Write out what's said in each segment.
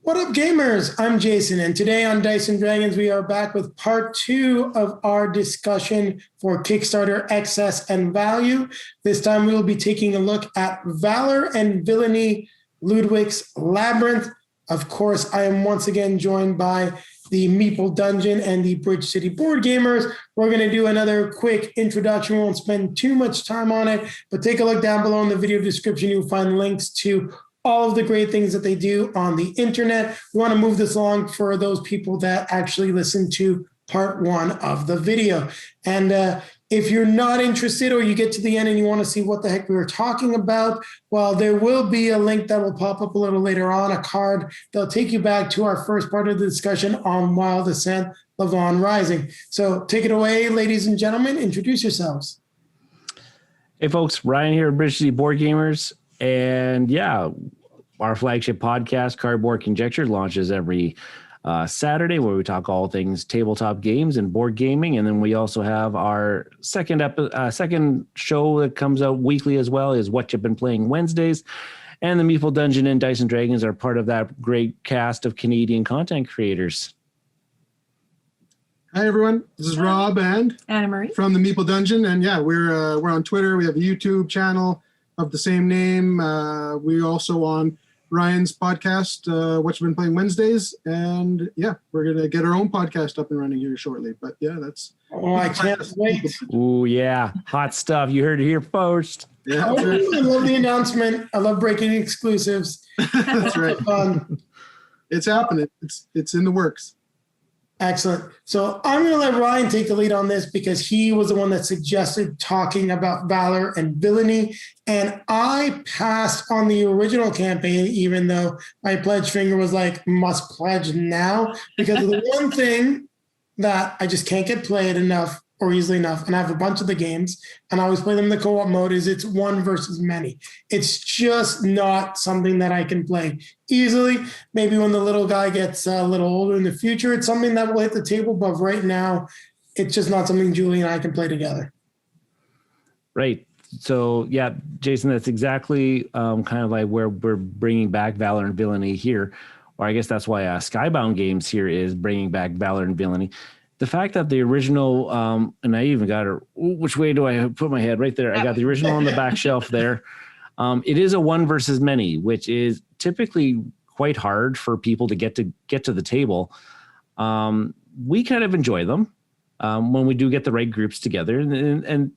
What up, gamers? I'm Jason, and today on Dice and Dragons, we are back with part 2 of our discussion for Kickstarter Excess and Value. This time, we will be taking a look at Valor and Villainy Lludwik's Labyrinth. Of course, I am once again joined by the Meeple Dungeon and the Bridge City Boardgamers. We're going to do another quick introduction. We won't spend too much time on it, but take a look down below in the video description. You'll find links to all of the great things that they do on the internet. We want to move this along for those people that actually listen to part 1 of the video. And if you're not interested or you get to the end and you want to see what the heck we were talking about, well, there will be a link that will pop up a little later on, a card that'll take you back to our first part of the discussion on Wild Assent Lavon Rising. So take it away, ladies and gentlemen. Introduce yourselves. Hey, folks. Ryan here at Bridge City Boardgamers. And yeah, our flagship podcast, Card Board Conjecture, launches every Saturday, where we talk all things tabletop games and board gaming. And then we also have our second show that comes out weekly as well, is What You've Been Playing Wednesdays. And the Meeple Dungeon and Dice and Dragons are part of that great cast of Canadian content creators. Hi, everyone. This is Rob and Anna Marie from the Meeple Dungeon. And yeah, we're on Twitter. We have a YouTube channel of the same name. We also on Ryan's podcast, What You've Been Playing Wednesdays. And yeah, we're going to get our own podcast up and running here shortly. But yeah, that's... Oh, I can't wait. Oh, yeah. Hot stuff. You heard it here first. Yeah, I love the announcement. I love breaking exclusives. That's right. Fun. It's happening. It's in the works. Excellent. So I'm going to let Ryan take the lead on this because he was the one that suggested talking about Valor and Villainy. And I passed on the original campaign, even though my pledge finger was like, must pledge now. Because of the one thing that I just can't get played enough or easily enough, and I have a bunch of the games, and I always play them in the co-op mode, is it's one versus many. It's just not something that I can play easily. Maybe when the little guy gets a little older in the future, it's something that will hit the table, but right now, it's just not something Julie and I can play together. Right. So, yeah, Jason, that's exactly kind of like where we're bringing back Valor and Villainy here, or I guess that's why Skyboud Games here is bringing back Valor and Villainy. The fact that the original, and I even got it, which way do I put my head? Right there. I got the original on the back shelf there. It is a one versus many, which is typically quite hard for people to get to the table. We kind of enjoy them when we do get the right groups together. And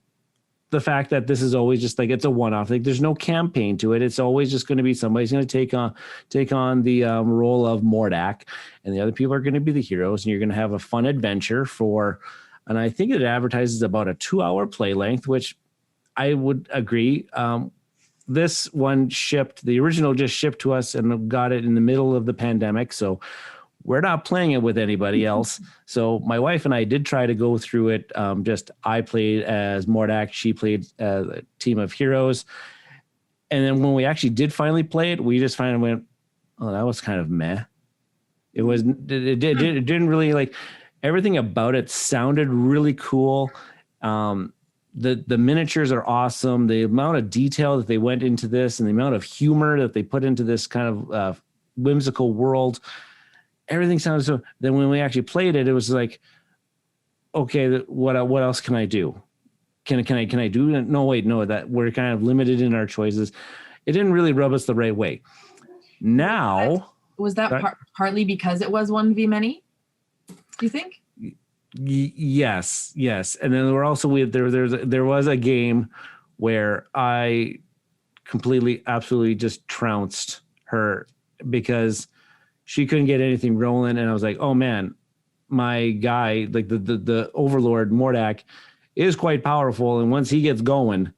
the fact that this is always just like, it's a one-off, like there's no campaign to it. It's always just going to be somebody's going to take on the role of Mordak, and the other people are going to be the heroes, and you're going to have a fun adventure and I think it advertises about a 2-hour play length, which I would agree. This one the original just shipped to us and got it in the middle of the pandemic. So we're not playing it with anybody else. So my wife and I did try to go through it. I played as Mordak. She played as a team of heroes. And then when we actually did finally play it, we just finally went, oh, that was kind of meh. It didn't really, like, everything about it sounded really cool. The miniatures are awesome. The amount of detail that they went into this and the amount of humor that they put into this kind of whimsical world, everything sounded so. Then when we actually played it, it was like, okay, what else can I do? Can I do? No, wait, no. That we're kind of limited in our choices. It didn't really rub us the right way. Now, was that partly because it was 1v many? Do you think? Yes. And then we're also there was a game where I completely, absolutely just trounced her because she couldn't get anything rolling, and I was like, "Oh man, my guy, like the overlord Mordak, is quite powerful, and once he gets going,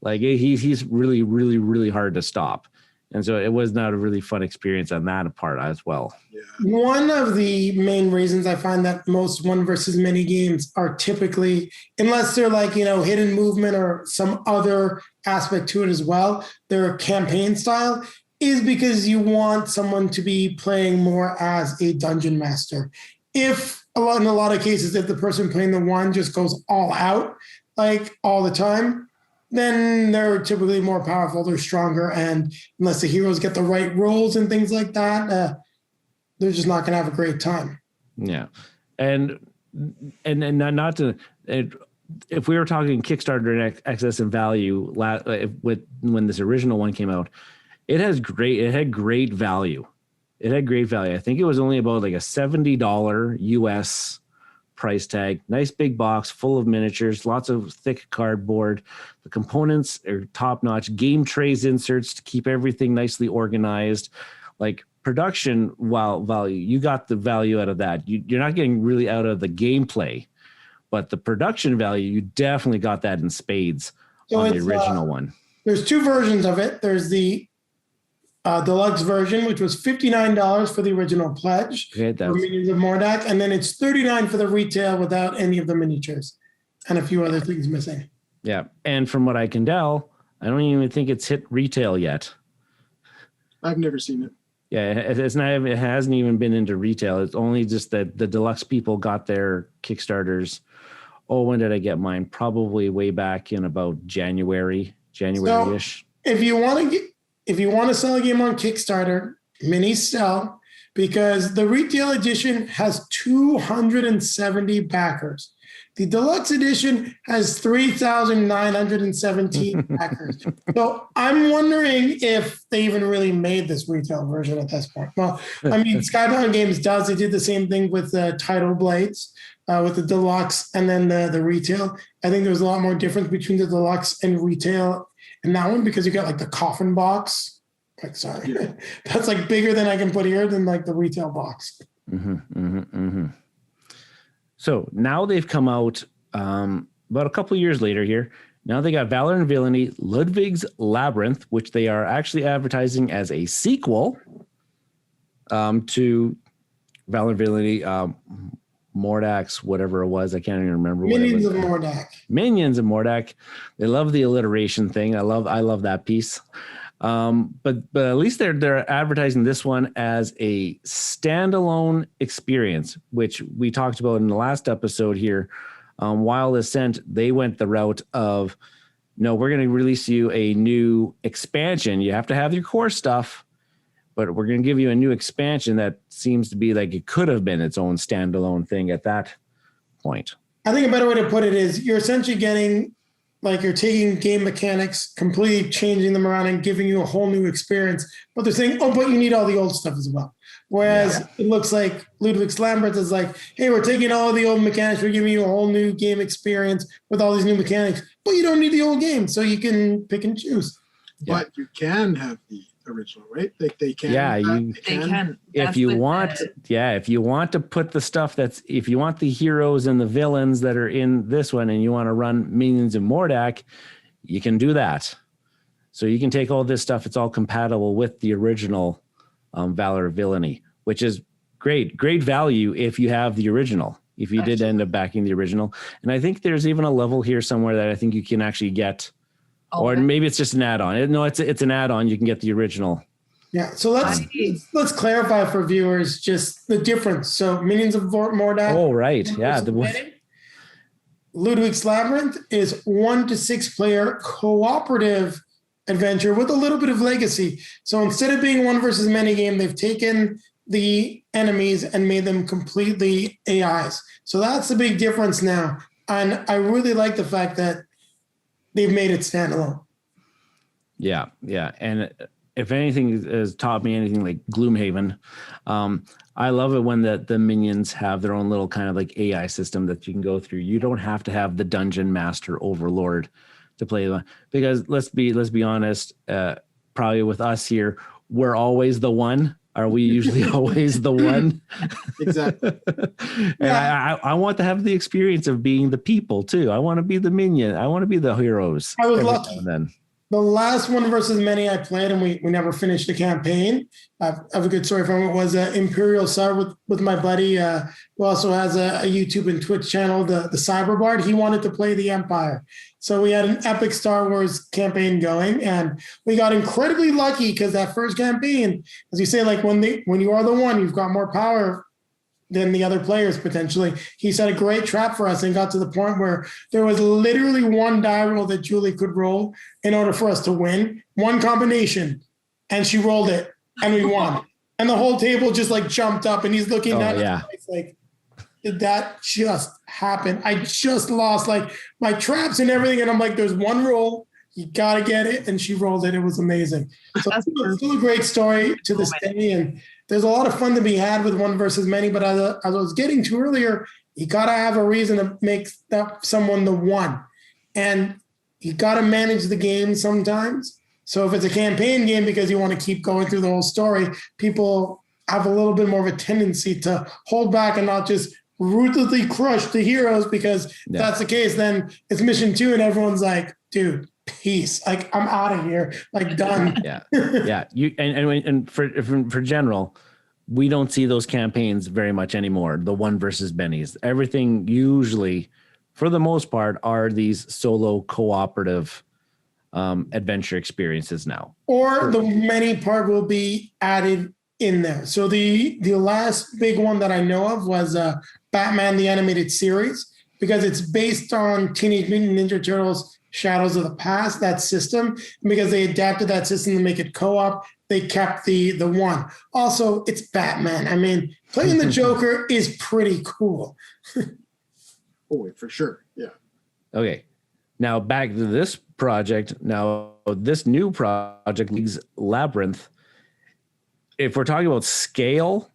like he's really, really, really hard to stop." And so it was not a really fun experience on that part as well. Yeah. One of the main reasons I find that most one versus many games are typically, unless they're like, hidden movement or some other aspect to it as well, they're campaign style, is because you want someone to be playing more as a dungeon master. In a lot of cases, if the person playing the one just goes all out, like all the time, then they're typically more powerful, they're stronger, and unless the heroes get the right roles and things like that, they're just not going to have a great time. Yeah. And not to, if we were talking Kickstarter excess and value when this original one came out, it had great value. It had great value. I think it was only about like a $70 US price tag. Nice big box full of miniatures, lots of thick cardboard. The components are top notch. Game trays inserts to keep everything nicely organized. Like production value, you got the value out of that. You're not getting really out of the gameplay, but the production value, you definitely got that in spades on the original one. There's two versions of it. There's the deluxe version, which was $59 for the original pledge for Minions of Mordak, and then it's $39 for the retail without any of the miniatures and a few other things missing. Yeah, and from what I can tell, I don't even think it's hit retail yet. I've never seen it. Yeah, it's not. It hasn't even been into retail. It's only just that the deluxe people got their Kickstarters. Oh, when did I get mine? Probably way back in about January-ish. So if you want to sell a game on Kickstarter, minis sell, because the retail edition has 270 backers. The deluxe edition has 3,917 backers. So I'm wondering if they even really made this retail version at this point. Well, I mean, Skyboud Games does. They did the same thing with the Title Blades, with the deluxe and then the retail. I think there was a lot more difference between the deluxe and retail in that one because you got like the coffin box. Like, sorry, that's like bigger than I can put here than like the retail box. So now they've come out about a couple of years later here. Now they got Valor Villainy Lludwik's Labyrinth, which they are actually advertising as a sequel to Valor Villainy Mordak's whatever it was. I can't even remember. Minions of Mordak. Minions of Mordak. They love the alliteration thing. I love that piece. But at least they're advertising this one as a standalone experience, which we talked about in the last episode here. Wild Assent, they went the route of, no, we're going to release you a new expansion. You have to have your core stuff, but we're going to give you a new expansion that seems to be like it could have been its own standalone thing at that point. I think a better way to put it is you're essentially getting, like, you're taking game mechanics, completely changing them around and giving you a whole new experience. But they're saying, oh, but you need all the old stuff as well. Whereas it looks like Lludwik's Labyrinth is like, hey, we're taking all of the old mechanics. We're giving you a whole new game experience with all these new mechanics. But you don't need the old game, so you can pick and choose. But you can have the original, right? They can. Yeah, They can. If you want to put the stuff if you want the heroes and the villains that are in this one and you want to run Minions of Mordak, you can do that. So you can take all this stuff. It's all compatible with the original Valor Villainy, which is great value if you have the original, if you did end up backing the original. And I think there's even a level here somewhere that I think you can actually get. Or maybe it's just an add-on. No, it's an addon. You can get the original. Yeah. So let's clarify for viewers just the difference. So Minions of Mordak. Oh, right. Yeah. Lludwik's Labyrinth is 1 to 6 player cooperative adventure with a little bit of legacy. So instead of being one versus many game, they've taken the enemies and made them completely AIs. So that's the big difference now. And I really like the fact that they've made it standalone. Yeah. And if anything has taught me anything like Gloomhaven, I love it when the minions have their own little kind of like AI system that you can go through. You don't have to have the dungeon master overlord to play them, because let's be honest, probably with us here, we're always the one. Are we usually always the one? Exactly. And I want to have the experience of being the people too. I want to be the minion. I want to be the heroes. I was lucky. The last one versus many I played, and we never finished the campaign. I have a good story from it. Was Imperial Star with my buddy, who also has a YouTube and Twitch channel, the Cyberbard. He wanted to play the Empire. So we had an epic Star Wars campaign going, and we got incredibly lucky because that first campaign, as you say, like when you are the one, you've got more power than the other players potentially. He set a great trap for us and got to the point where there was literally one die roll that Julie could roll in order for us to win. One combination, and she rolled it, and we won. And the whole table just like jumped up and he's looking at it. It's like, did that just happen? I just lost like my traps and everything. And I'm like, there's one roll. You got to get it. And she rolled it. It was amazing. So it's still a great story to this day. And there's a lot of fun to be had with one versus many. But as I was getting to earlier, you got to have a reason to make that someone the one. And you got to manage the game sometimes. So if it's a campaign game because you want to keep going through the whole story, people have a little bit more of a tendency to hold back and not just ruthlessly crush the heroes, because if that's the case, then it's mission 2 and everyone's like, dude, peace. Like, I'm out of here. Like, done. Yeah. You and for general, we don't see those campaigns very much anymore. The one versus bennies. Everything usually, for the most part, are these solo cooperative adventure experiences now. Or the many part will be added in there. So the last big one that I know of was Batman the Animated Series, because it's based on Teenage Mutant Ninja Turtles Shadows of the Past, that system. And because they adapted that system to make it co-op, they kept the one. Also, it's Batman. I mean, playing the Joker is pretty cool. For sure. Yeah. Okay. Now back to this project. Now this new project, Labyrinth. If we're talking about scale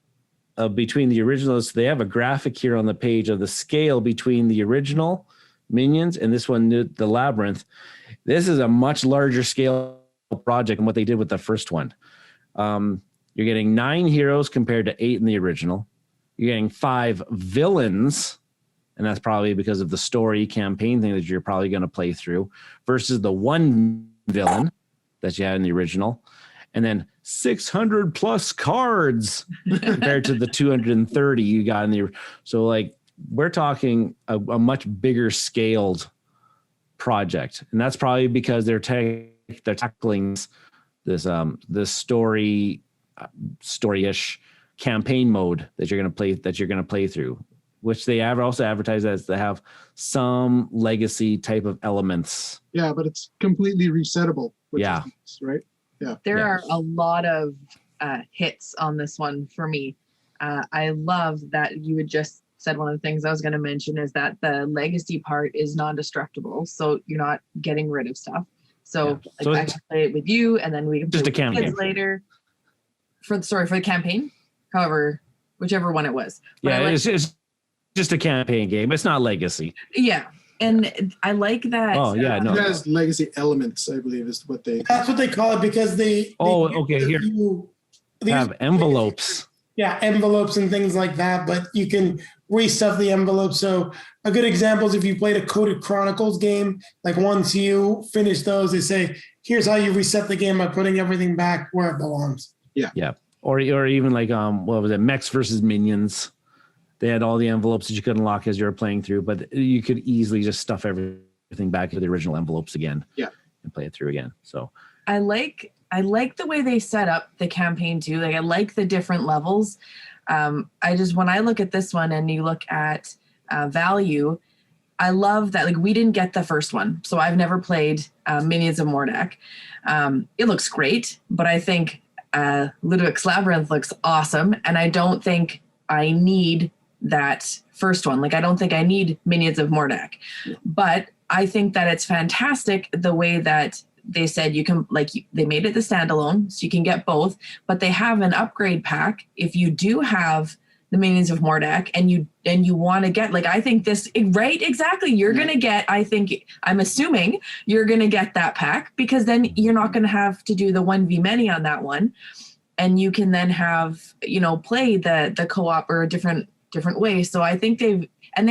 between the originals, they have a graphic here on the page of the scale between the original Minions and this one, the Labyrinth. This is a much larger scale project than what they did with the first one. You're getting 9 heroes compared to 8 in the original. You're getting 5 villains, and that's probably because of the story campaign thing that you're probably going to play through, versus the 1 villain that you had in the original. And then 600 plus cards compared to the 230 you got in the. So like, we're talking a much bigger scaled project. And that's probably because they're tackling this story-ish campaign mode that you're going to play through, which they also advertise as to have some legacy type of elements. Yeah, but it's completely resettable. Which is nice, right? Yeah. There are a lot of hits on this one for me. I love that you had just said one of the things I was going to mention is that the legacy part is non-destructible. So you're not getting rid of stuff. So, I can play it with you and then we can play just a campaign later. For the campaign. However, whichever one it was. But it's just a campaign game. It's not legacy. Yeah. And I like that. Oh, yeah. No. It has legacy elements, I believe, is what they. That's what they call it, because they here. Have envelopes. Yeah, envelopes and things like that, but you can restuff the envelopes. So a good example is if you played a Coded Chronicles game, like once you finish those, they say, here's how you reset the game by putting everything back where it belongs. Yeah. Or even like, what was it? Mechs versus Minions. They had all the envelopes that you could unlock as you were playing through, but you could easily just stuff everything back into the original envelopes again. Yeah. And play it through again. So I like the way they set up the campaign too. Like I like the different levels. When I look at this one and you look at value, I love that. Like we didn't get the first one, so I've never played Minions of Mordak. It looks great, but I think Lludwik's Labyrinth looks awesome, and I don't think I need that first one. Like I don't think I need Minions of Mordak, but I think that it's fantastic the way that they said you can, like, they made it the standalone, so you can get both, but they have an upgrade pack if you do have the Minions of Mordak and you want to get, like, I think this, right? Exactly. You're going to get, I'm assuming you're going to get that pack, because then you're not going to have to do the 1v many on that one. And you can then have, play the co-op or a different way. So I think they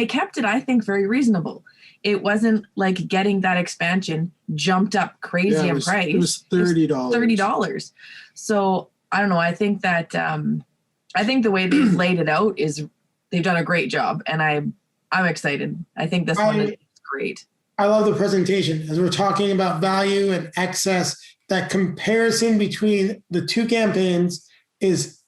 kept it, I think, very reasonable. It wasn't like getting that expansion jumped up crazy in price. It was $30. $30. So I don't know. I think that I think the way they've laid it out is they've done a great job, and I'm excited. I think this one is great. I love the presentation. As we're talking about value and excess, that comparison between the two campaigns is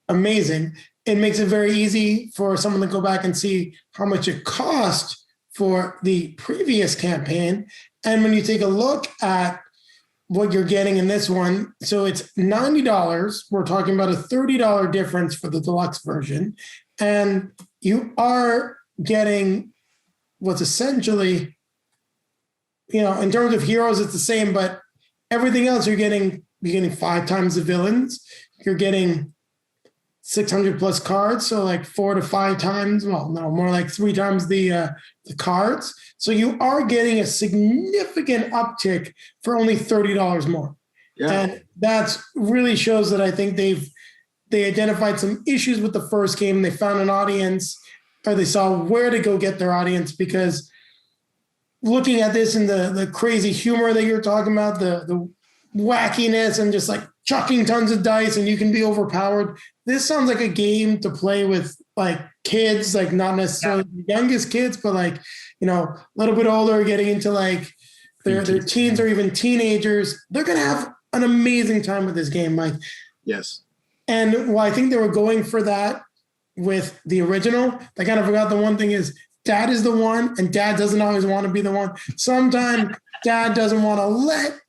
amazing. It makes it very easy for someone to go back and see how much it cost for the previous campaign. And when you take a look at what you're getting in this one. So it's $90. We're talking about a $30 difference for the deluxe version. And you are getting what's essentially, in terms of heroes, it's the same, but everything else you're getting 5 times the villains. You're getting 600 plus cards. So like 4 to 5 times, well, no, more like 3 times the cards. So you are getting a significant uptick for only $30 more. Yeah. And that really shows that I think they identified some issues with the first game. They found an audience, or they saw where to go get their audience, because looking at this and the crazy humor that you're talking about, the wackiness and just like chucking tons of dice and you can be overpowered. This sounds like a game to play with like kids, like not necessarily the youngest kids, but like, a little bit older, getting into like their teens or even teenagers. They're going to have an amazing time with this game, Mike. Yes. And I think they were going for that with the original. I kind of forgot the one thing is dad is the one, and dad doesn't always want to be the one. Sometimes dad doesn't want to let,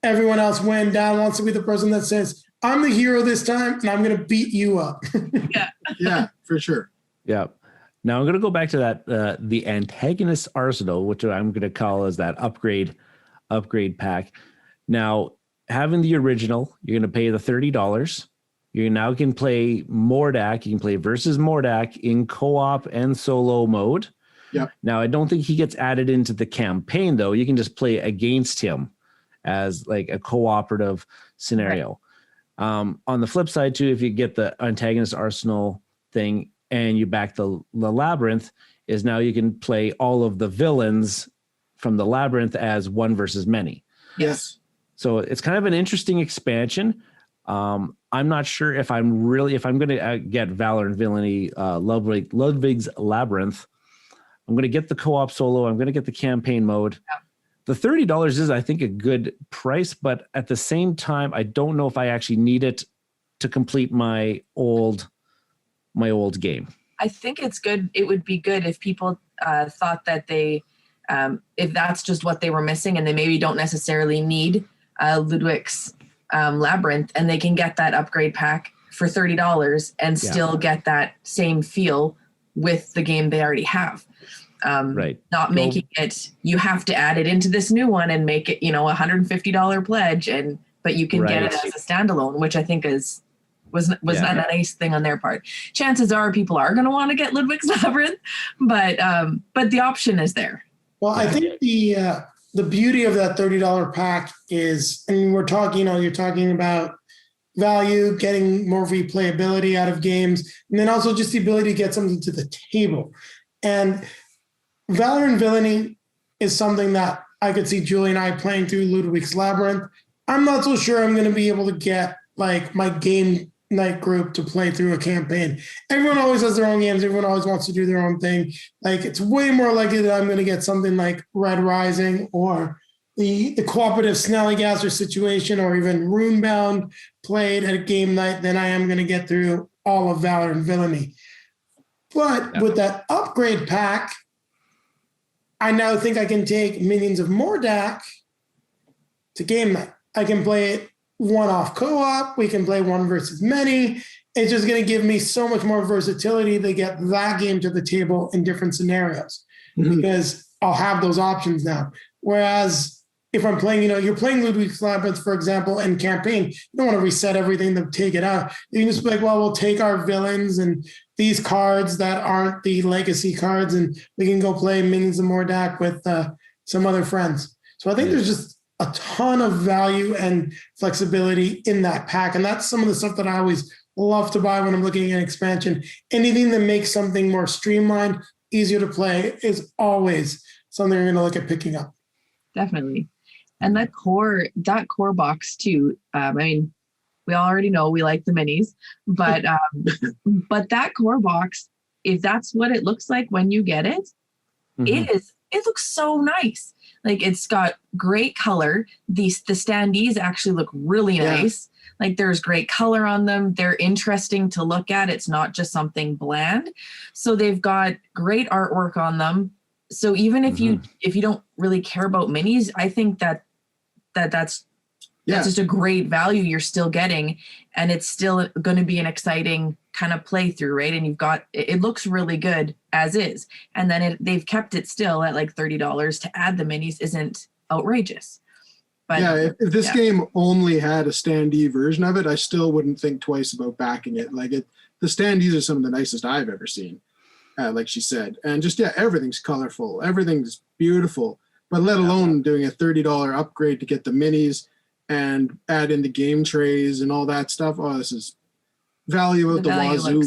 everyone else win. Dad wants to be the person that says, I'm the hero this time and I'm going to beat you up. Yeah, for sure. Yeah. Now I'm going to go back to that, the antagonist arsenal, which I'm going to call as that upgrade pack. Now, having the original, you're going to pay the $30. You now can play Mordak. You can play versus Mordak in co-op and solo mode. Yeah. Now, I don't think he gets added into the campaign, though. You can just play against him as like a cooperative scenario. Right. On the flip side, too, if you get the antagonist arsenal thing and you back the Labyrinth, is now you can play all of the villains from the Labyrinth as one versus many. Yes. So it's kind of an interesting expansion. I'm not sure if I'm going to get Valor and Villainy Lludwik's Labyrinth. I'm going to get the co-op solo. I'm going to get the campaign mode. Yeah. The $30 is, I think, a good price, but at the same time, I don't know if I actually need it to complete my old game. I think it's good. It would be good if people thought that they, if that's just what they were missing, and they maybe don't necessarily need Lludwik's Labyrinth, and they can get that upgrade pack for $30 and still get that same feel with the game they already have. Right. Not making it, you have to add it into this new one and make it, $150 pledge, but you can get it as a standalone, which I think was not a nice thing on their part. Chances are people are going to want to get Lludwik's Labyrinth, but the option is there. Well, I think the beauty of that $30 pack is, and we're talking, you're talking about value, getting more replayability out of games, and then also just the ability to get something to the table. And Valor and Villainy is something that I could see Julie and I playing through Lludwik's Labyrinth. I'm not so sure I'm going to be able to get like my game night group to play through a campaign. Everyone always has their own games. Everyone always wants to do their own thing. Like, it's way more likely that I'm going to get something like Red Rising or the cooperative Snallygaster situation, or even Runebound played at a game night than I am going to get through all of Valor and Villainy. But with that upgrade pack, I now think I can take Minions of Mordak to game night. I can play it one-off co-op. We can play one versus many. It's just going to give me so much more versatility to get that game to the table in different scenarios, because I'll have those options now. Whereas if I'm playing, you're playing Lludwik's Labyrinth, for example, and campaign, you don't want to reset everything to take it out. You can just be like, well, we'll take our villains and these cards that aren't the legacy cards, and we can go play Minions of Mordak with some other friends. So I think there's just a ton of value and flexibility in that pack. And that's some of the stuff that I always love to buy when I'm looking at expansion. Anything that makes something more streamlined, easier to play is always something you're going to look at picking up. Definitely. And that core box too. We already know we like the minis, but that core box, if that's what it looks like when you get it, it looks so nice. Like, it's got great color. The standees actually look really nice. Like, there's great color on them. They're interesting to look at. It's not just something bland. So they've got great artwork on them. So even if you don't really care about minis, I think that that's just a great value you're still getting, and it's still going to be an exciting kind of playthrough, right? And you've got, it looks really good as is, and then they've kept it still at like $30 to add the minis isn't outrageous. But if this game only had a standee version of it, I still wouldn't think twice about backing it. Like the standees are some of the nicest I've ever seen, like she said, and just everything's colorful, everything's beautiful. But let alone doing a $30 upgrade to get the minis and add in the game trays and all that stuff. Oh, this is value out the wazoo.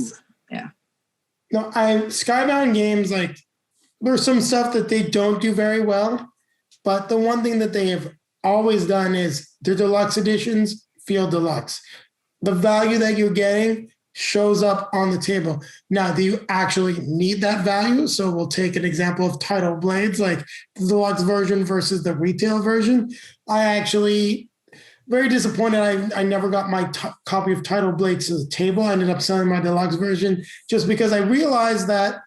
No, Skybound Games, like, there's some stuff that they don't do very well, but the one thing that they have always done is their deluxe editions feel deluxe. The value that you're getting shows up on the table. Now, do you actually need that value? So we'll take an example of Tidal Blades, like the deluxe version versus the retail version. I actually very disappointed. I never got my copy of Tidal Blades to the table. I ended up selling my deluxe version just because I realized that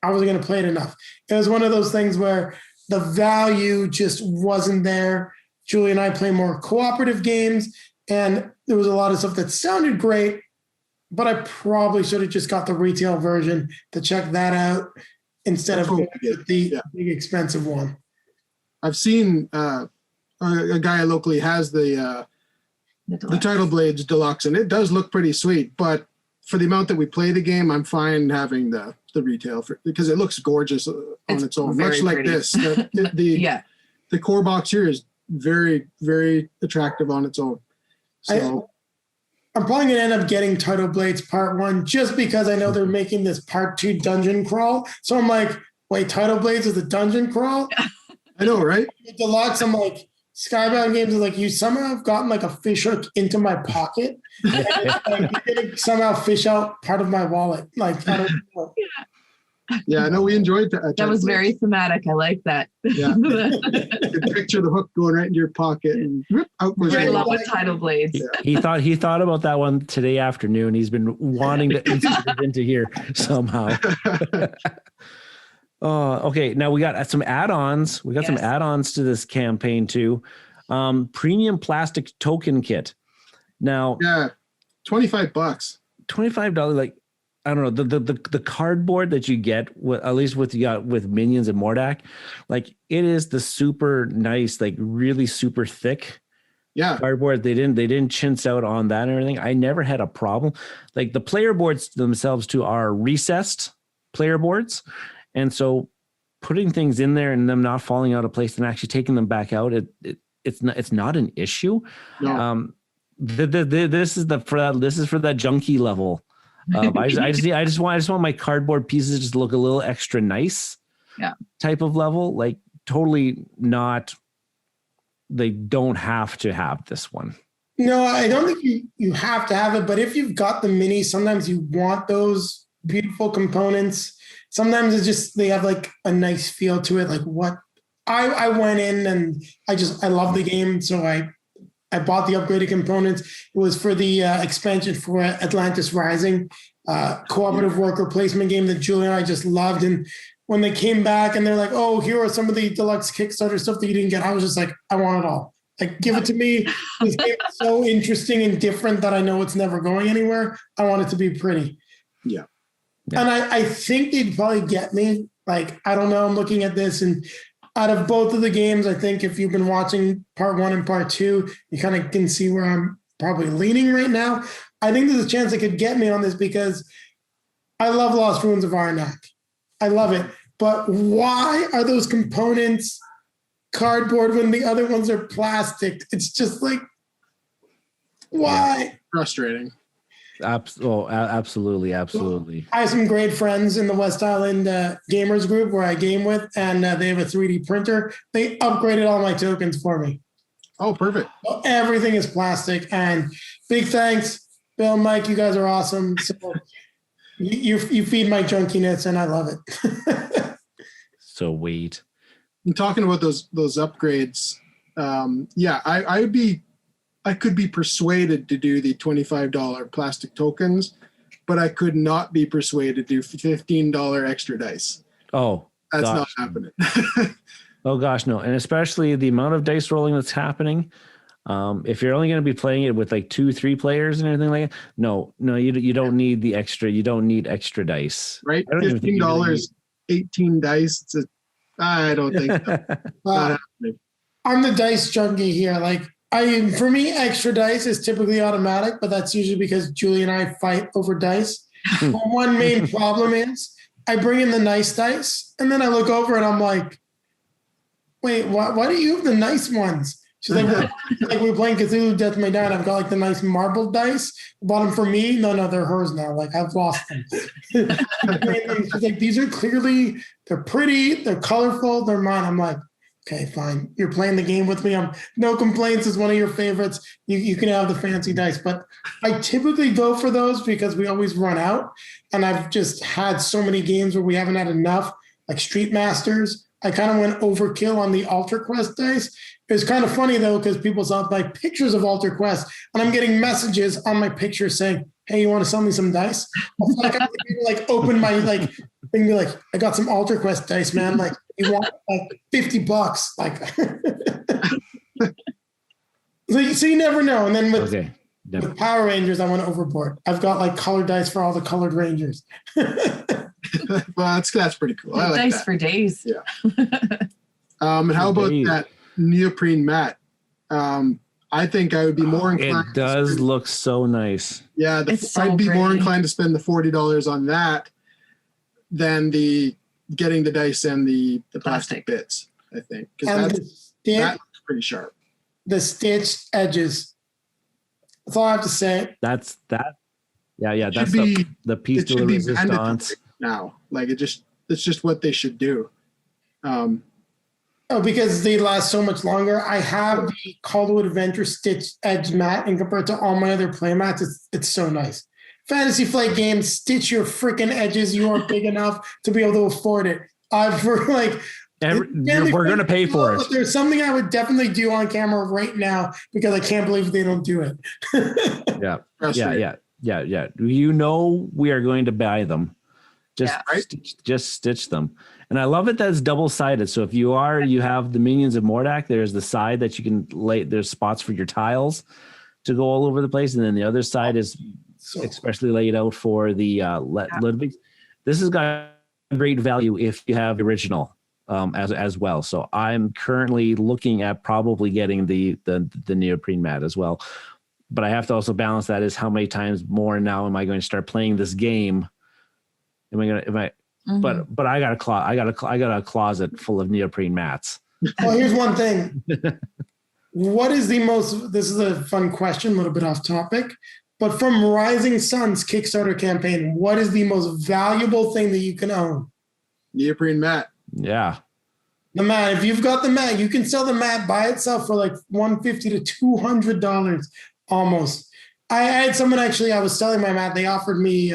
I wasn't going to play it enough. It was one of those things where the value just wasn't there. Julie and I play more cooperative games, and there was a lot of stuff that sounded great, but I probably should have just got the retail version to check that out instead of the big expensive one. I've seen a guy locally has the Tidal Blades Deluxe, and it does look pretty sweet, but for the amount that we play the game, I'm fine having the retail because it looks gorgeous on its own, much like this. The core box here is very, very attractive on its own. So I'm probably going to end up getting Tidal Blades Part 1 just because I know they're making this Part 2 dungeon crawl. So I'm like, wait, Tidal Blades is a dungeon crawl? I know, right? The deluxe, I'm like, Skybound Games is like, you somehow have gotten like a fish hook into my pocket. Like, you're going to somehow fish out part of my wallet. Like, I don't know. Yeah, I know we enjoyed that. That was very thematic. I like that. Yeah. You could picture the hook going right into your pocket and out goes right your along wallet. with Tidal Blades. Yeah. He thought about that one today afternoon. He's been wanting to insert it into here somehow. Okay. Now we got some add-ons. We got some add-ons to this campaign too. Premium plastic token kit. Now, $25. $25. Like, I don't know, the cardboard that you get, at least with Minions and Mordak, like it is the super nice, like really super thick cardboard. They didn't chintz out on that and everything. I never had a problem. Like the player boards themselves too are recessed player boards, and so putting things in there and them not falling out of place and actually taking them back out, it's not an issue. No. This is for that junky level. I just want my cardboard pieces just to look a little extra nice. Type of level, like totally not. They don't have to have this one. No, I don't think you have to have it, but if you've got the mini, sometimes you want those beautiful components. Sometimes it's just they have like a nice feel to it. Like what I went in and I love the game, so I bought the upgraded components. It was for the expansion for Atlantis Rising, cooperative worker placement game that Julie and I just loved. And when they came back and they're like, oh, here are some of the deluxe Kickstarter stuff that you didn't get, I was just like, I want it all. Like, give it to me. This game is so interesting and different that I know it's never going anywhere. I want it to be pretty. Yeah. And I think they'd probably get me. Like, I don't know. I'm looking at this, and out of both of the games, I think if you've been watching Part 1 and Part 2, you kind of can see where I'm probably leaning right now. I think there's a chance they could get me on this because I love Lost Ruins of Arnak. I love it. But why are those components cardboard when the other ones are plastic? It's just like, why? Frustrating. Absolutely. I have some great friends in the West Island gamers group where I game with, and they have a 3D printer. They upgraded all my tokens for me. Oh, perfect. So everything is plastic, and big thanks, Bill, Mike. You guys are awesome. So you feed my junkiness, and I love it. So wait. And talking about those upgrades, I could be persuaded to do the $25 plastic tokens, but I could not be persuaded to do $15 extra dice. Oh, that's not happening. Oh gosh, no. And especially the amount of dice rolling that's happening. If you're only going to be playing it with like 2-3 players and everything like that, no, you don't need the extra. You don't need extra dice. Right? $15, 18 dice. I don't think so. Not happening. I'm the dice junkie here. Like for me, extra dice is typically automatic, but that's usually because Julie and I fight over dice. One main problem is I bring in the nice dice, and then I look over and I'm like, wait, why do you have the nice ones? She's like, like we're playing Cthulhu Death May Die, and I've got like the nice marbled dice. Bought them for me. No, they're hers now. Like I've lost them. She's like, these are clearly, they're pretty, they're colorful, they're mine. I'm like, okay, fine. You're playing the game with me. No complaints. It's one of your favorites. You can have the fancy dice, but I typically go for those because we always run out. And I've just had so many games where we haven't had enough, like Street Masters. I kind of went overkill on the Alter Quest dice. It's kind of funny though, because people saw my pictures of Alter Quest, and I'm getting messages on my picture saying, "Hey, you want to sell me some dice?" I feel like I like open my like thing, be like, "I got some Alter Quest dice, man. Like, you want like $50?" Like, so you never know. And then with Power Rangers, I went overboard. I've got like colored dice for all the colored Rangers. Well, that's pretty cool. I like dice that. for days. Yeah. And how about that neoprene mat? I think I would be more inclined. It does look so nice. Yeah, I'd be more inclined to spend the $40 on that than getting the dice and the plastic bits. I think because that looks pretty sharp. The stitched edges. That's all I have to say. That's that. Yeah. That's the piece de la resistance. Now, like it's just what they should do. Because they last so much longer. I have the Caldwood Adventure stitched edge mat, and compared to all my other play mats, it's so nice. Fantasy Flight Games, stitch your freaking edges. You are big enough to be able to afford it. For like, we're going to pay for it. There's something I would definitely do on camera right now because I can't believe they don't do it. Yeah. You know, we are going to buy them. Just stitch them. And I love it that it's double-sided. So if you have the Minions of Mordak, there's the side that you can lay, there's spots for your tiles to go all over the place. And then the other side is especially laid out for the Lludwik. This has got great value if you have the original as well. So I'm currently looking at probably getting the neoprene mat as well. But I have to also balance that is how many times more now am I going to start playing this game? But I got a closet full of neoprene mats. Well, here's one thing. This is a fun question, a little bit off topic, but from Rising Sun's Kickstarter campaign, what is the most valuable thing that you can own? Neoprene mat. Yeah. The mat. If you've got the mat, you can sell the mat by itself for like $150 to $200 almost. I had someone I was selling my mat. They offered me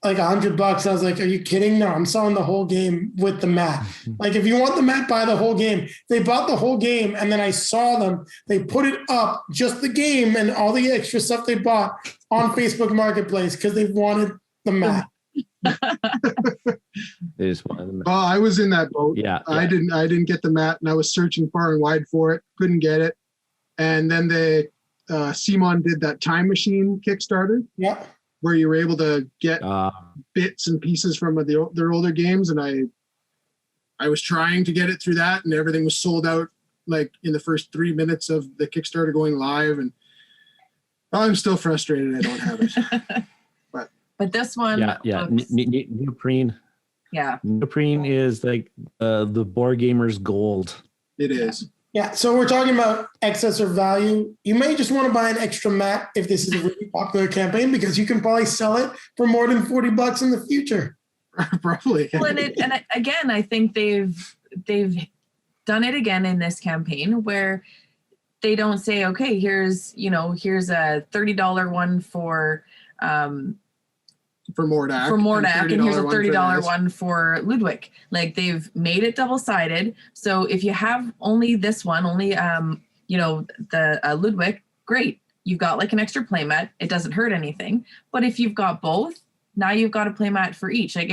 like $100. I was like, are you kidding? No, I'm selling the whole game with the mat. Like, if you want the mat, buy the whole game. They bought the whole game, and then I saw them. They put it up, just the game and all the extra stuff they bought on Facebook Marketplace because they wanted the mat. They just wanted the mat. Well, I was in that boat. Yeah. I didn't get the mat, and I was searching far and wide for it. Couldn't get it. And then Simon did that Time Machine Kickstarter. Yeah. Where you were able to get bits and pieces from their older games. And I was trying to get it through that, and everything was sold out like in the first 3 minutes of the Kickstarter going live. And I'm still frustrated I don't have it. But this one. Yeah. Neoprene. Yeah. Neoprene is like the board gamers gold. It is. Yeah, so we're talking about excess or value. You may just want to buy an extra mat if this is a really popular campaign, because you can probably sell it for more than $40 in the future. Probably. Well, and again, I think they've done it again in this campaign where they don't say, okay, here's a $30 one for Mordak, and here's a $30 one for Lludwik. Like, they've made it double-sided. So if you have only this one, the Lludwik, great. You've got like an extra playmat. It doesn't hurt anything. But if you've got both, now you've got a playmat for each. Like,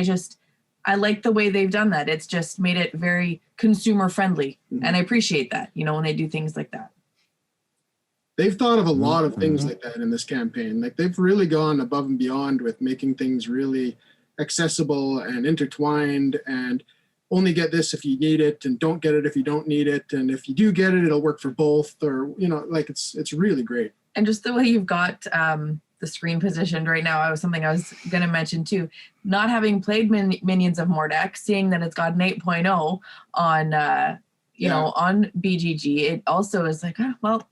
I like the way they've done that. It's just made it very consumer friendly. And I appreciate that, when they do things like that. They've thought of a lot of things like that in this campaign. Like they've really gone above and beyond with making things really accessible and intertwined, and only get this if you need it and don't get it if you don't need it. And if you do get it, it'll work for both, or, like it's really great. And just the way you've got the screen positioned right now, something I was going to mention too. Not having played Minions of Mordak, seeing that it's got an 8.0 on, on BGG, it also is like,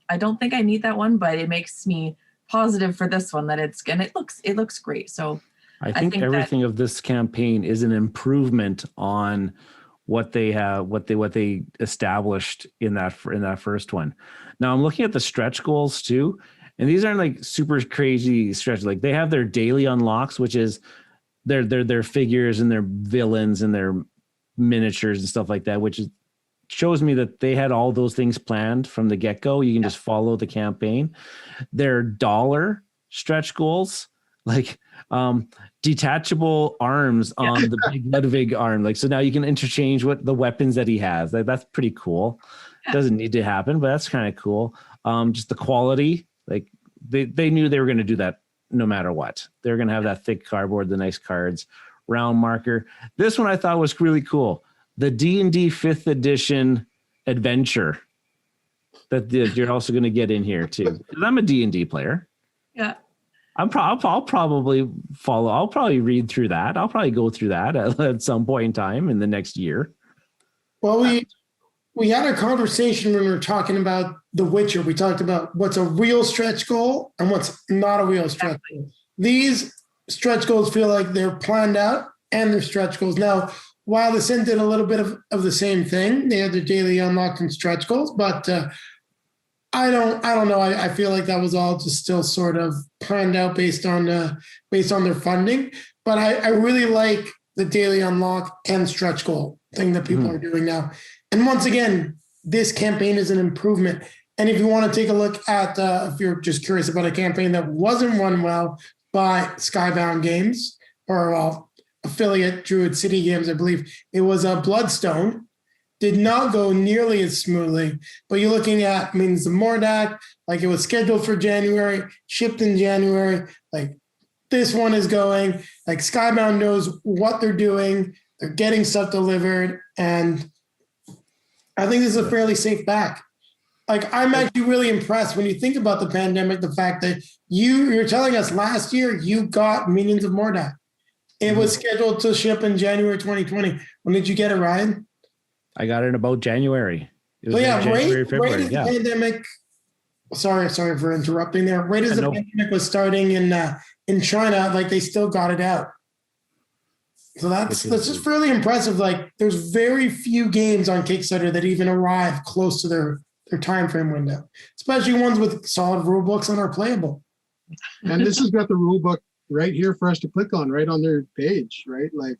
I don't think I need that one, but it makes me positive for this one that it looks great. So I think everything of this campaign is an improvement on what they have, what they established in that first one. Now I'm looking at the stretch goals too, and these aren't like super crazy stretch. Like they have their daily unlocks, which is their figures and their villains and their miniatures and stuff like that, which shows me that they had all those things planned from the get-go. You can just follow the campaign. Their dollar stretch goals, like detachable arms on the big Lludwik arm. Like, so now you can interchange what the weapons that he has. Like, that's pretty cool. Doesn't need to happen, but that's kind of cool. Just the quality, like they knew they were going to do that no matter what. They're going to have that thick cardboard, the nice cards, round marker. This one I thought was really cool. The D&D 5th edition adventure that you're also going to get in here too. I'm a D&D player. Yeah. I'll probably follow. I'll probably read through that. I'll probably go through that at some point in time in the next year. Well, we had a conversation when we were talking about The Witcher. We talked about what's a real stretch goal and what's not a real stretch goal. These stretch goals feel like they're planned out and they're stretch goals. Now, Wild Assent did a little bit of the same thing. They had their daily unlock and stretch goals, but I don't know. I feel like that was all just still sort of planned out based on their funding. But I really like the daily unlock and stretch goal thing that people are doing now. And once again, this campaign is an improvement. And if you want to take a look at, if you're just curious about a campaign that wasn't run well by Skyboud Games or affiliate Druid City Games, I believe it was Bloodstone, did not go nearly as smoothly. But you're looking at Minions of Mordak, like it was scheduled for January, shipped in January. Like this one is going, like Skybound knows what they're doing. They're getting stuff delivered. And I think this is a fairly safe back. Like I'm actually really impressed when you think about the pandemic, the fact that you're telling us last year you got Minions of Mordak. It was scheduled to ship in January 2020. When did you get it, Ryan? I got it in about January. It was January, February. Right as the pandemic. Sorry for interrupting there. Right as the pandemic was starting in China, like they still got it out. So that's just fairly impressive. Like there's very few games on Kickstarter that even arrive close to their time frame window, especially ones with solid rule books and are playable. And this has got the rule book right here for us to click on, right on their page, right? Like,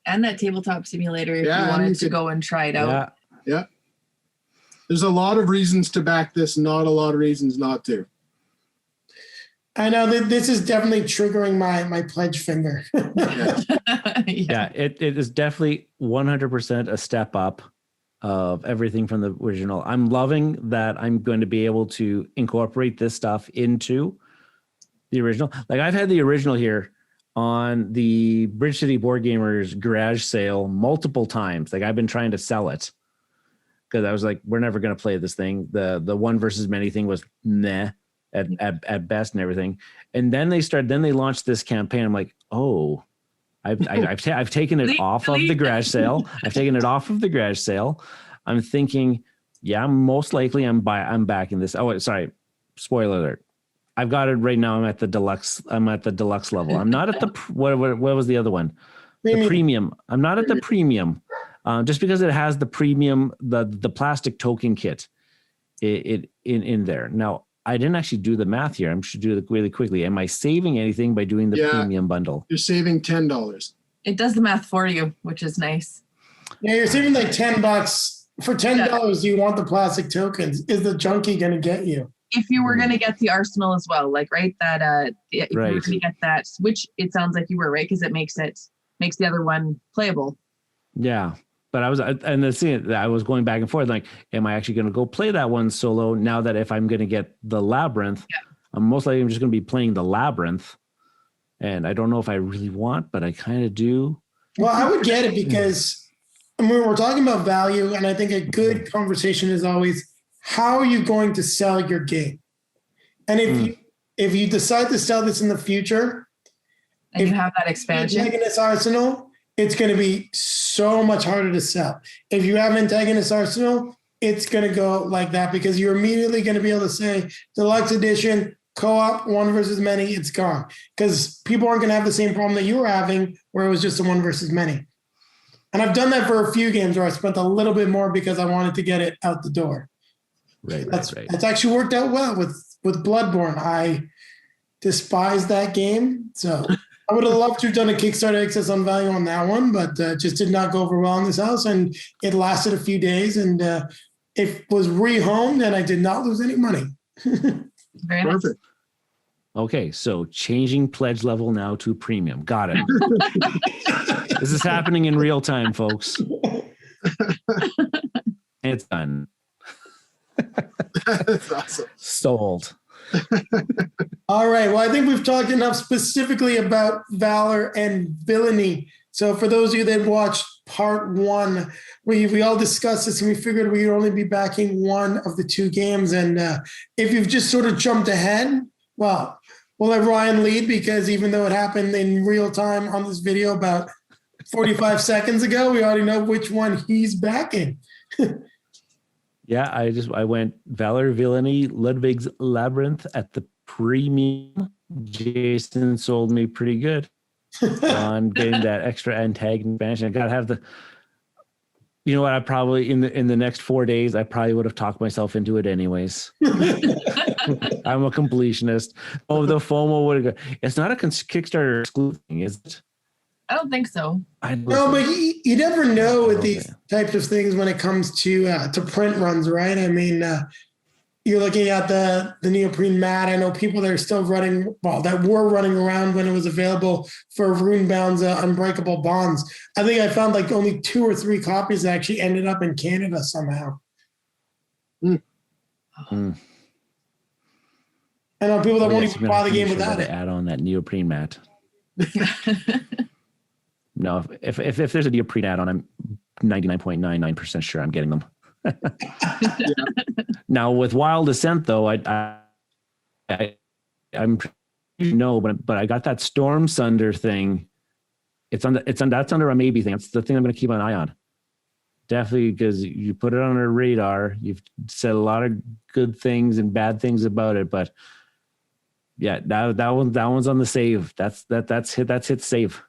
and that tabletop simulator if you wanted to go and try it out. Yeah. There's a lot of reasons to back this, not a lot of reasons not to. I know that this is definitely triggering my pledge finger. Yeah, it is definitely 100% a step up of everything from the original. I'm loving that I'm going to be able to incorporate this stuff into the original. Like I've had the original here on the Bridge City Boardgamers garage sale multiple times. Like I've been trying to sell it because I was like, we're never going to play this thing. The one versus many thing was meh at best and everything. And then they launched this campaign. I'm like, oh, I've taken it off of the garage sale. I've taken it off of the garage sale. I'm thinking, yeah, most likely I'm back in this. Oh, sorry. Spoiler alert. I've got it right now. I'm at the deluxe level. I'm not at the, what was the other one? The premium. I'm not at the premium. Just because it has the premium, the plastic token kit in there. Now, I didn't actually do the math here. I should do it really quickly. Am I saving anything by doing the premium bundle? You're saving $10. It does the math for you, which is nice. Yeah, you're saving like $10. For $10, you want the plastic tokens. Is the junkie going to get you? If you were going to get the arsenal as well, like, right, that if you were going to get that, which it sounds like you were, right, because it makes it makes the other one playable. Yeah. But I was going back and forth, like, am I actually going to go play that one solo now that if I'm going to get the Labyrinth, I'm most likely just going to be playing the Labyrinth. And I don't know if I really want, but I kind of do. Well, I would get it because we're talking about value, and I think a good conversation is always, how are you going to sell your game? And if you decide to sell this in the future, and you have that expansion, Antagonist Arsenal, it's going to be so much harder to sell. If you have Antagonist Arsenal, it's going to go like that because you're immediately going to be able to say deluxe edition, co-op, one versus many, it's gone. Because people aren't going to have the same problem that you were having where it was just a one versus many. And I've done that for a few games where I spent a little bit more because I wanted to get it out the door. Right. That's actually worked out well with Bloodborne. I despise that game. So I would have loved to have done a Kickstarter Excess on value on that one, but just did not go over well in this house. And it lasted a few days, and it was rehomed, and I did not lose any money. Very nice. Perfect. Okay, so changing pledge level now to premium. Got it. This is happening in real time, folks. It's done. That's awesome. Sold. All right. Well, I think we've talked enough specifically about Valor and Villainy. So for those of you that watched part one, we all discussed this and we figured we would only be backing one of the two games. And if you've just sort of jumped ahead, well, we'll let Ryan lead because even though it happened in real time on this video about 45 seconds ago, we already know which one he's backing. Yeah, I went Valor Villainy Lludwik's Labrinth at the premium. Jason sold me pretty good on getting that extra antagonist expansion. I gotta have the. You know what? I probably in the next 4 days, I probably would have talked myself into it anyways. I'm a completionist. Oh, the FOMO would have. It's not a Kickstarter exclusive thing, is it? I don't think so. No, but you never know with these types of things when it comes to print runs, right? I mean, you're looking at the neoprene mat. I know people that are still running, that were running around when it was available for Runebound's Unbreakable Bonds. I think I found like only 2 or 3 copies that actually ended up in Canada somehow. I know people that won't even buy the game without it. Add on that neoprene mat. No, if there's a neoprene add-on, I'm 99.99% sure I'm getting them. Now with Wild Assent though, I'm but I got that Storm Sunder thing. That's under a maybe thing. That's the thing I'm going to keep an eye on. Definitely, because you put it on our radar. You've said a lot of good things and bad things about it, but yeah, that one's on the save. That's hit save.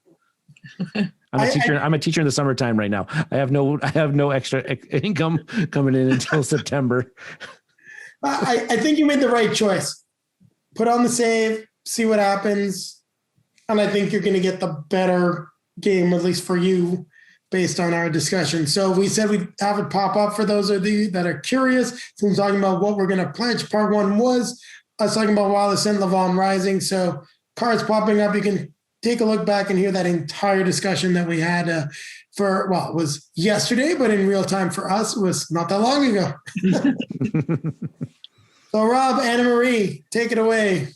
I'm a teacher in the summertime right now. I have no extra income coming in until September. I think you made the right choice. Put on the save, see what happens, and I think you're going to get the better game, at least for you, based on our discussion. So we said we'd have it pop up for those of you that are curious. So we're talking about what we're going to pledge. Part one was us talking about Wild Assent Lavon Rising. So cards popping up. You can take a look back and hear that entire discussion that we had it was yesterday, but in real time for us, it was not that long ago. So Rob, Anna Marie, take it away.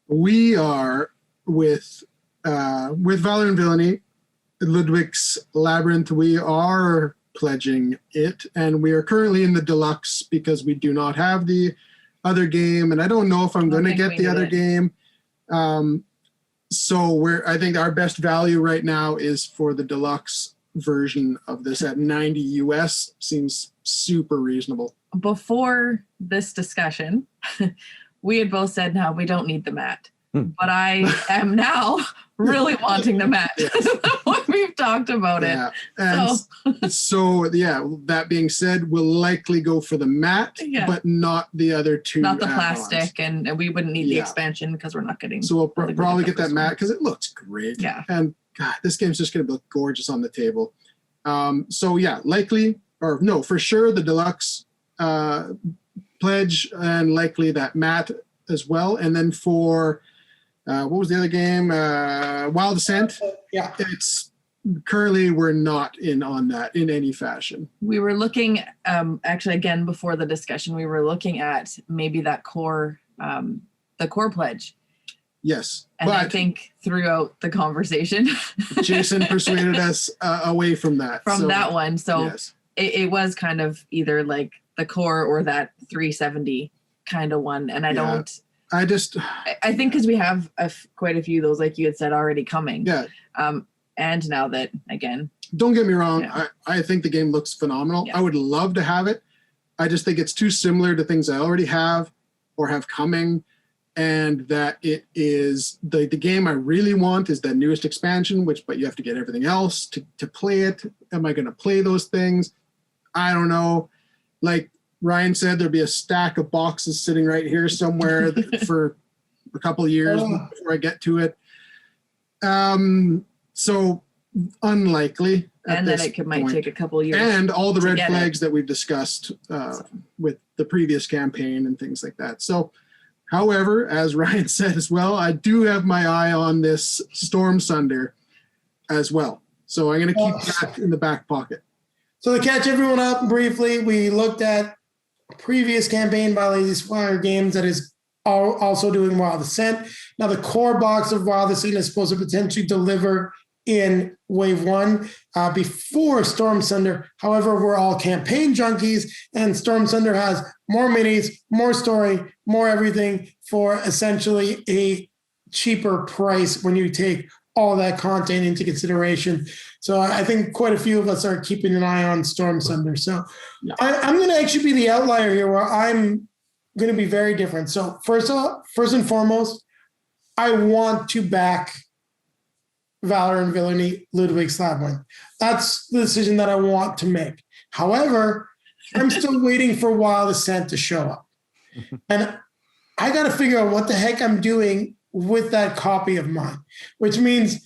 We are with Valor and Villainy Lludwik's Labyrinth. We are pledging it, and we are currently in the deluxe because we do not have the other game, and I don't know if I'm going to get the other game. So I think our best value right now is for the deluxe version of this at 90 US. Seems super reasonable. Before this discussion, we had both said, no, we don't need the mat. But I am now really wanting the mat. We've talked about it. So that being said, we'll likely go for the mat, but not the other two. Not the plastic, and we wouldn't need the expansion because we're not getting. So we'll probably get that mat because it looks great. Yeah. And God, this game's just going to look gorgeous on the table. For sure the deluxe pledge and likely that mat as well. And then for What was the other game? Wild Assent. Yeah. It's currently we're not in on that in any fashion. We were looking, actually, again, before the discussion, we were looking at maybe that core, the core pledge. Yes. And I think throughout the conversation, Jason persuaded us away from that. From that one. So yes. it was kind of either like the core or that 370 kind of one. And I think because we have quite a few of those, like you had said, already coming. Yeah. And now that, again. Don't get me wrong. Yeah. I think the game looks phenomenal. Yeah. I would love to have it. I just think it's too similar to things I already have or have coming. And that it is the game I really want is the newest expansion, but you have to get everything else to play it. Am I going to play those things? I don't know. Like Ryan said, there'll be a stack of boxes sitting right here somewhere for a couple of years before I get to it. So unlikely. And then it might take a couple of years. And all the red flags that we've discussed with the previous campaign and things like that. So, however, as Ryan said as well, I do have my eye on this Storm Sunder as well. So I'm going to keep that in the back pocket. So to catch everyone up briefly, we looked at a previous campaign by Squire Games that is also doing Wild Assent. Now the core box of Wild Assent is supposed to potentially deliver in Wave 1 before Storm Sunder. However, we're all campaign junkies, and Storm Sunder has more minis, more story, more everything for essentially a cheaper price when you take all that content into consideration. So I think quite a few of us are keeping an eye on Storm Sunder. So yeah. I'm going to actually be the outlier here where I'm going to be very different. So first and foremost, I want to back Valor Villainy Lludwik's Labrinth. That's the decision that I want to make. However, I'm still waiting for Wild Assent to show up. And I got to figure out what the heck I'm doing with that copy of mine, which means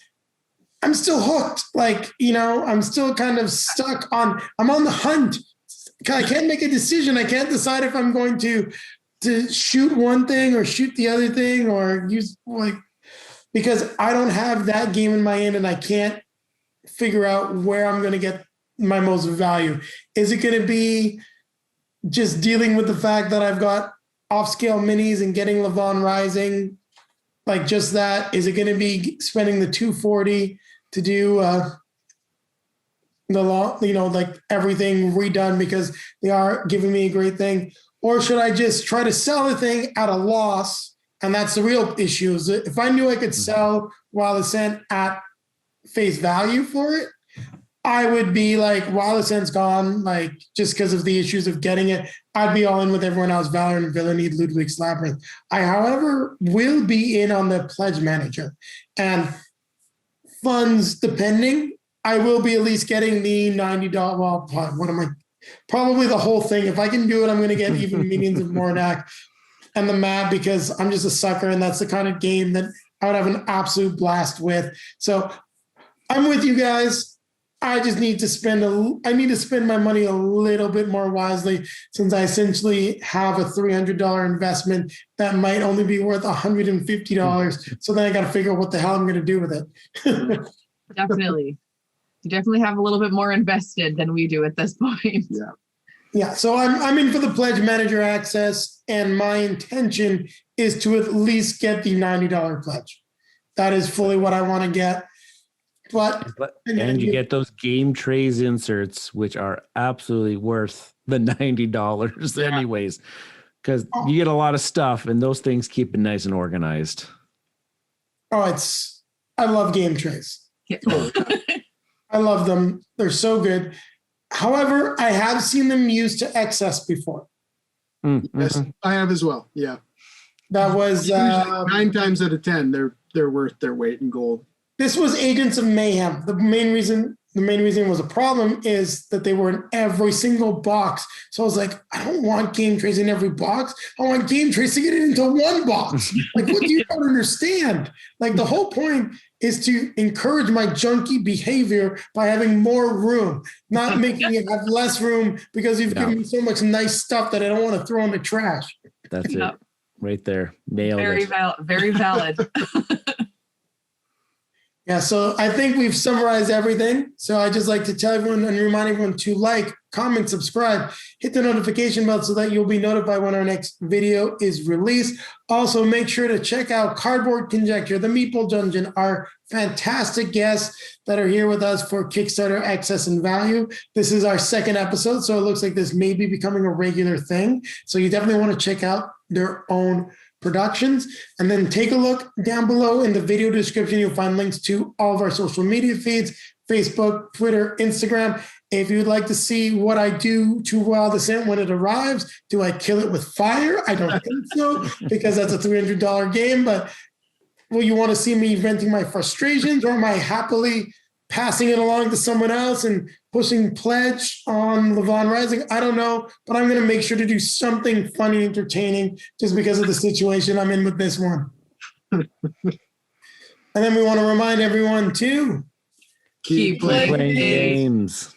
I'm still hooked. Like, I'm still kind of stuck I'm on the hunt. I can't make a decision. I can't decide if I'm going to shoot one thing or shoot the other thing or use because I don't have that game in my hand and I can't figure out where I'm going to get my most value. Is it going to be just dealing with the fact that I've got off-scale minis and getting Lavon Rising, like just that? Is it going to be spending the $240 to do everything redone because they are giving me a great thing? Or should I just try to sell the thing at a loss? And that's the real issue. Is that if I knew I could sell Wild Assent at face value for it, I would be like, Wild Assent's gone, like just because of the issues of getting it. I'd be all in with everyone else, Valor Villainy Lludwik's Labrinth. I, however, will be in on the pledge manager. And funds depending, I will be at least getting the $90. Well, what am I? Probably the whole thing. If I can do it, I'm going to get even Minions of Mordak and the map because I'm just a sucker, and that's the kind of game that I would have an absolute blast with. So I'm with you guys. I just need to spend my money a little bit more wisely since I essentially have a $300 investment that might only be worth $150. So then I got to figure out what the hell I'm going to do with it. Definitely. You definitely have a little bit more invested than we do at this point. Yeah. Yeah, so I'm in for the pledge manager access, and my intention is to at least get the $90 pledge. That is fully what I want to get. And you get those game trays inserts, which are absolutely worth the $90 anyways, because you get a lot of stuff, and those things keep it nice and organized. Oh, I love game trays. Yeah. I love them. They're so good. However, I have seen them used to excess before. Mm-hmm. Yes, I have as well. Yeah. That was 9 times out of 10, they're worth their weight in gold. This was Agents of Mayhem. The main reason was a problem is that they were in every single box. So I was like, I don't want game trays in every box. I want game trays to get it into one box. Like, what do you don't understand? Like, the whole point is to encourage my junky behavior by having more room, not making it have less room because you've given me so much nice stuff that I don't want to throw in the trash. That's it. right there. Nailed it. Very valid. Yeah, so I think we've summarized everything. So I just like to tell everyone and remind everyone to like, comment, subscribe, hit the notification bell so that you'll be notified when our next video is released. Also, make sure to check out Card Board Conjecture, the Meeple Dungeon, our fantastic guests that are here with us for Kickstarter Excess and Value. This is our second episode, so it looks like this may be becoming a regular thing. So you definitely want to check out their own productions, and then take a look down below in the video description. You'll find links to all of our social media feeds, Facebook, Twitter, Instagram. If you'd like to see what I do to Wild Assent when it arrives, do I kill it with fire? I don't think so, because that's a $300 game. But will you want to see me venting my frustrations, or am I happily passing it along to someone else and pushing pledge on Lavon Rising? I don't know, but I'm going to make sure to do something funny, entertaining, just because of the situation I'm in with this one. And then we want to remind everyone to keep playing games.